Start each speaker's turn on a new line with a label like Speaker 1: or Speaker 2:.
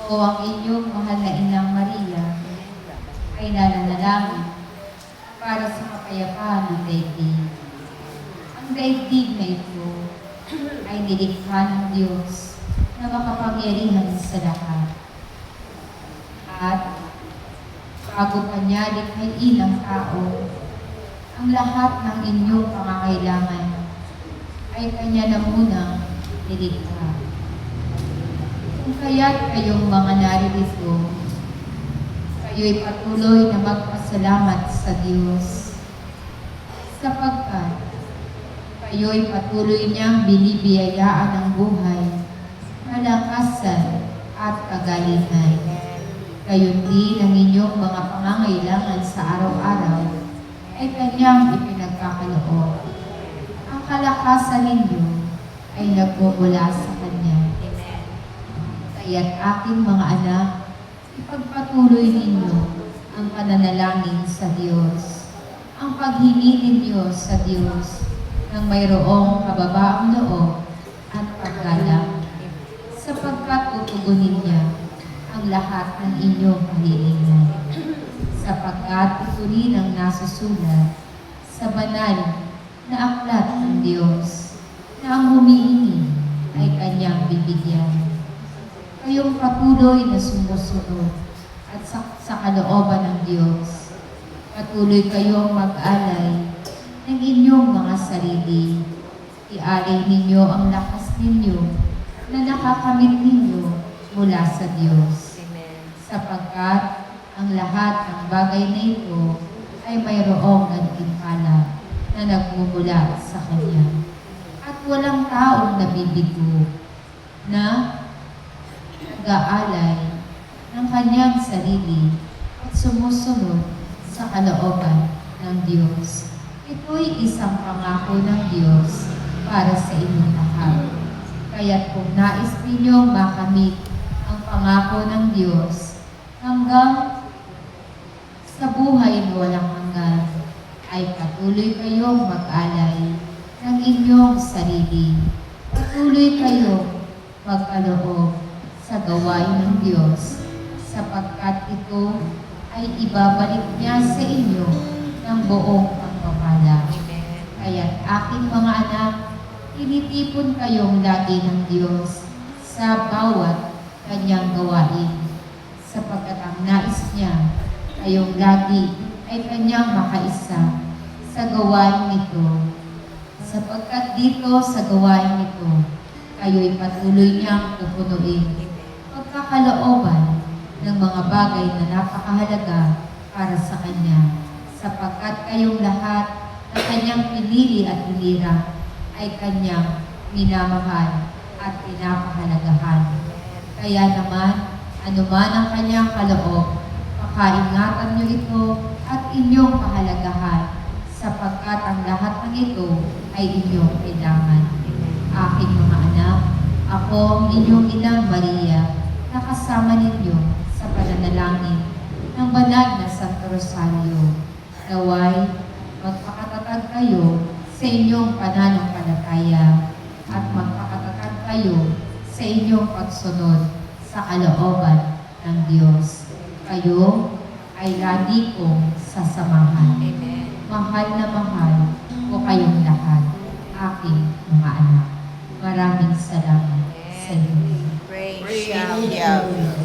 Speaker 1: o ang inyong mahal na Inang Maria ay nananalangin para sa kapayapaan ng daigdig. Ang daigdig na ito ay nilikha ng Diyos na makapangyarihan sa lahat. At bago pa niya likhain ang tao, ang lahat ng inyong pangangailangan ay kanya na munang nilikha. Kung kaya't kayong mga naririto, kayo'y patuloy na magpasalamat sa Diyos, sapagkat kayo'y patuloy niyang binibiyayaan ng buhay, kalakasan at kagalingan. Gayon din ang inyong mga pangangailangan sa araw-araw ay kanyang ipinagkakaloob. Ang kalakasan ninyo ay nagmumula sa Kanya. Kaya't aking mga anak, ipagpatuloy ninyo ang pananalangin sa Diyos, ang paghingi ninyo sa Diyos ng mayroong kababaang loob at paggalang, sapagkat tutugunin niya ang lahat ng inyong kahilingan, sapagkat ito rin ang nasusulat sa banal na aklat ng Diyos, na ang humihingi ay kanyang bibigyan. Kayong patuloy na sumusunod at sa kalooban ng Diyos, patuloy kayong mag-alay ng inyong mga sarili. Ialay ninyo ang lakas ninyo na nakakamit ninyo mula sa Diyos.
Speaker 2: Amen.
Speaker 1: Sapagkat ang lahat ng bagay na ito ay mayroong gantimpala na nagmumula sa Kanya. At walang taong nabibigo na nag-aalay ng kanyang sarili at sumusunod sa kalooban ng Diyos. Ito'y isang pangako ng Diyos para sa inyong lahat. Kaya't kung nais ninyong makamit ang pangako ng Diyos hanggang sa buhay na walang hanggan, ay patuloy kayong mag-alay ng inyong sarili. Patuloy kayong magkaloob sa gawain ng Diyos, sapagkat ito ay ibabalik niya sa inyo ng buong pagpapala. Kaya't aking mga anak, tinitipon kayong lagi ng Diyos sa bawat kanyang gawain, sapagkat ang nais niya kayong lagi ay kanyang makaisa sa gawain nito, sapagkat dito sa gawain nito, kayo'y patuloy niyang pupunuin pagkakalooban ng mga bagay na napakahalaga para sa Kanya, sapagkat kayong lahat na Kanyang pinili at hinirang ay Kanyang minamahal at pinapahalagahan. Kaya naman, anuman ang Kanyang kaloob, pakaingatan niyo ito at inyong pahalagahan, sapagkat ang lahat ng ito ay inyong kailangan. Aking mga anak, ako ang inyong Inang Maria, na kasama ninyo sa pananalangin ng banal na Santo Rosario. Naway, magpakatatag kayo sa inyong pananampalataya at magpakatatag kayo sa inyong pagsunod sa kalooban ng Diyos. Kayo ay lagi kong sasamahan.
Speaker 2: Amen.
Speaker 1: Mahal na mahal ko kayong lahat, aking mga anak. Maraming salamat sa inyo.
Speaker 2: Praise Yahweh.